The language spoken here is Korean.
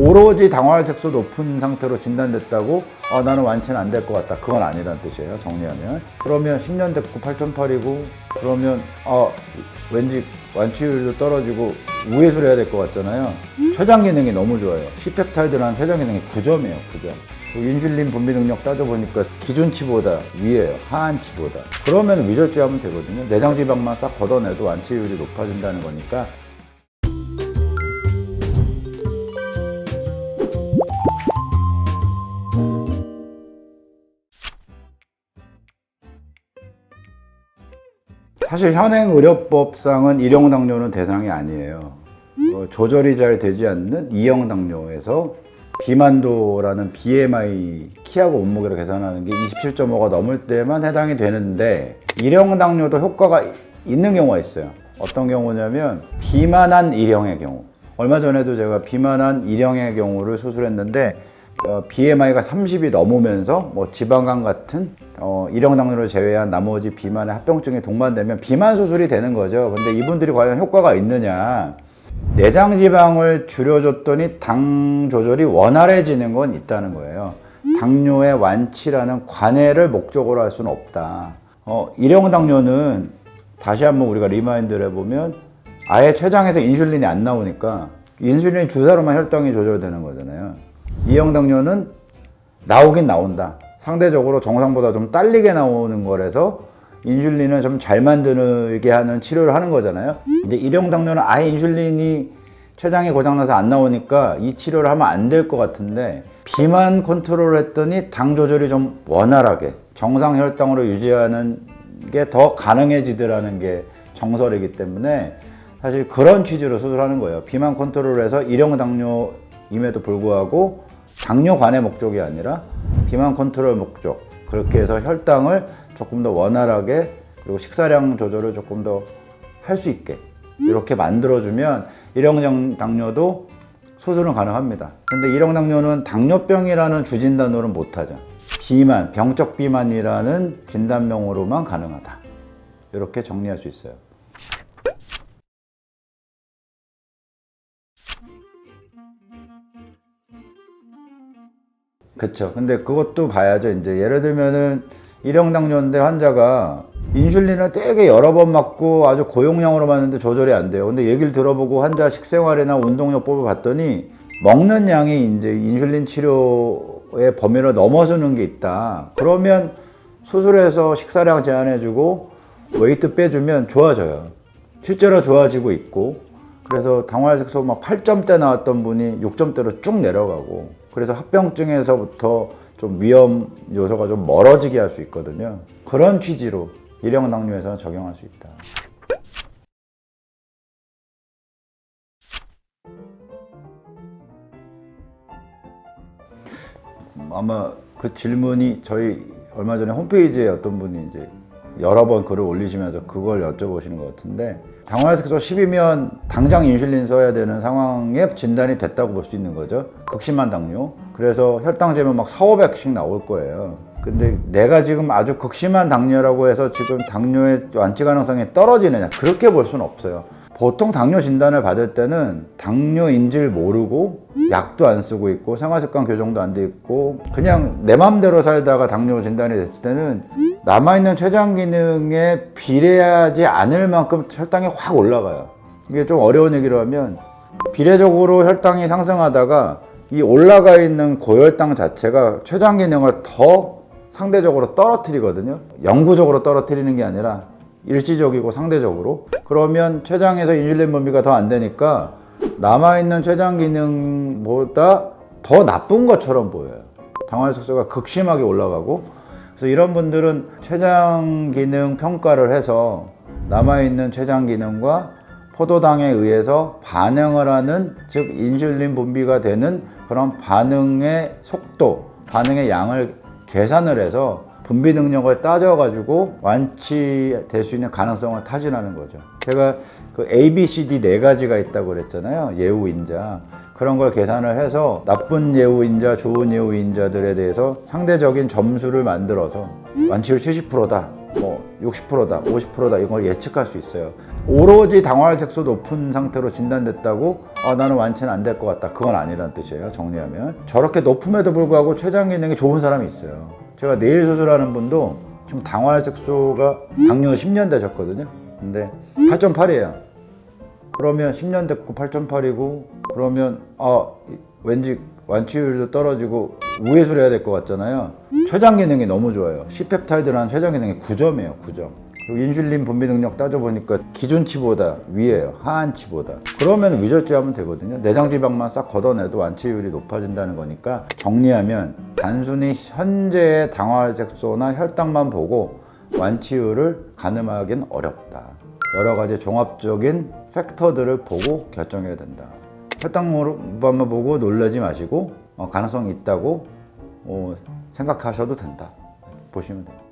오로지 당화혈색소 높은 상태로 진단됐다고 나는 완치는 안 될 것 같다, 그건 아니란 뜻이에요. 정리하면. 그러면 10년 됐고 8,800이고 그러면 왠지 완치율도 떨어지고 우회수를 해야 될 것 같잖아요. 췌장 기능이 너무 좋아요. C펩타이드라는 췌장 기능이 9점이에요. 9점. 인슐린 분비 능력 따져보니까 기준치보다 위에요. 하한치보다. 그러면 위절제하면 되거든요. 내장 지방만 싹 걷어내도 완치율이 높아진다는 거니까. 사실 현행 의료법상은 1형 당뇨는 대상이 아니에요. 조절이 잘 되지 않는 2형 당뇨에서 비만도라는 BMI, 키하고 몸무게를 계산하는 게 27.5가 넘을 때만 해당이 되는데 1형 당뇨도 효과가 있는 경우가 있어요. 어떤 경우냐면 비만한 1형의 경우. 얼마 전에도 제가 비만한 1형의 경우를 수술했는데 BMI가 30이 넘으면서 지방간 같은 1형 당뇨를 제외한 나머지 비만의 합병증이 동반되면 비만 수술이 되는 거죠. 근데 이분들이 과연 효과가 있느냐? 내장 지방을 줄여줬더니 당 조절이 원활해지는 건 있다는 거예요. 당뇨의 완치라는 관해를 목적으로 할 수는 없다. 1형 당뇨는 다시 한번 우리가 리마인드를 해보면 아예 췌장에서 인슐린이 안 나오니까 인슐린 주사로만 혈당이 조절되는 거잖아요. 2형 당뇨는 나오긴 나온다. 상대적으로 정상보다 좀 딸리게 나오는 거라서 인슐린을 좀 잘 만들게 하는 치료를 하는 거잖아요. 근데 1형 당뇨는 아예 인슐린이 췌장이 고장나서 안 나오니까 이 치료를 하면 안 될 것 같은데 비만 컨트롤을 했더니 당 조절이 좀 원활하게 정상 혈당으로 유지하는 게 더 가능해지더라는 게 정설이기 때문에 사실 그런 취지로 수술하는 거예요. 비만 컨트롤을 해서 1형 당뇨임에도 불구하고 당뇨관의 목적이 아니라 비만 컨트롤 목적, 그렇게 해서 혈당을 조금 더 원활하게 그리고 식사량 조절을 조금 더 할 수 있게 이렇게 만들어주면 1형 당뇨도 수술은 가능합니다. 근데 1형 당뇨는 당뇨병이라는 주진단으로는 못하죠. 비만, 병적 비만이라는 진단명으로만 가능하다. 이렇게 정리할 수 있어요. 그쵸. 근데 그것도 봐야죠. 이제 예를 들면은 1형 당뇨인데 환자가 인슐린을 되게 여러 번 맞고 아주 고용량으로 맞는데 조절이 안 돼요. 근데 얘기를 들어보고 환자 식생활이나 운동요법을 봤더니 먹는 양이 이제 인슐린 치료의 범위를 넘어서는 게 있다. 그러면 수술해서 식사량 제한해주고 웨이트 빼주면 좋아져요. 실제로 좋아지고 있고, 그래서 당화혈색소 막 8점대 나왔던 분이 6점대로 쭉 내려가고, 그래서 합병증에서부터 좀 위험 요소가 좀 멀어지게 할 수 있거든요. 그런 취지로 1형 당뇨에서는 적용할 수 있다. 아마 그 질문이 저희 얼마 전에 홈페이지에 어떤 분이 이제 여러 번 글을 올리시면서 그걸 여쭤보시는 것 같은데, 당화혈색소 10이면 당장 인슐린 써야 되는 상황에 진단이 됐다고 볼 수 있는 거죠. 극심한 당뇨. 그래서 혈당 재면 막 4,500씩 나올 거예요. 근데 내가 지금 아주 극심한 당뇨라고 해서 지금 당뇨의 완치 가능성이 떨어지느냐, 그렇게 볼 수는 없어요. 보통 당뇨 진단을 받을 때는 당뇨인지를 모르고 약도 안 쓰고 있고 생활습관 교정도 안 돼 있고 그냥 내 맘대로 살다가 당뇨 진단이 됐을 때는 남아있는 췌장 기능에 비례하지 않을 만큼 혈당이 확 올라가요. 이게 좀 어려운 얘기로 하면 비례적으로 혈당이 상승하다가 이 올라가 있는 고혈당 자체가 췌장 기능을 더 상대적으로 떨어뜨리거든요. 영구적으로 떨어뜨리는 게 아니라 일시적이고 상대적으로. 그러면 췌장에서 인슐린 분비가 더 안 되니까 남아있는 췌장 기능보다 더 나쁜 것처럼 보여요. 당화혈색소가 극심하게 올라가고. 그래서 이런 분들은 췌장 기능 평가를 해서 남아있는 췌장 기능과 포도당에 의해서 반응을 하는, 즉 인슐린 분비가 되는 그런 반응의 속도, 반응의 양을 계산을 해서 분비 능력을 따져가지고 완치될 수 있는 가능성을 타진하는 거죠. 제가 그 A, B, C, D 4가지가 있다고 그랬잖아요. 예후인자. 그런 걸 계산을 해서 나쁜 예후인자, 좋은 예후인자들에 대해서 상대적인 점수를 만들어서 완치율 70%다. 60%다, 50%다 이걸 예측할 수 있어요. 오로지 당화혈색소 높은 상태로 진단됐다고 나는 완치는 안 될 것 같다. 그건 아니라는 뜻이에요. 정리하면 저렇게 높음에도 불구하고 췌장 기능이 좋은 사람이 있어요. 제가 내일 수술하는 분도 지금 당화혈색소가 당뇨 10년 되셨거든요. 근데 8.8이에요. 그러면 10년 됐고 8.8이고 그러면 왠지 완치율도 떨어지고 우회수를 해야 될 것 같잖아요. 췌장 기능이 너무 좋아요. C펩타이드라는 췌장 기능이 9점이에요. 9점. 그리고 인슐린 분비 능력 따져보니까 기준치보다 위에요. 하한치보다. 그러면 위절제하면 되거든요. 내장지방만 싹 걷어내도 완치율이 높아진다는 거니까 정리하면 단순히 현재의 당화혈색소나 혈당만 보고 완치율을 가늠하기는 어렵다. 여러 가지 종합적인 팩터들을 보고 결정해야 된다. 혈당만 보고 놀라지 마시고 가능성이 있다고 생각하셔도 된다. 보시면 됩니다.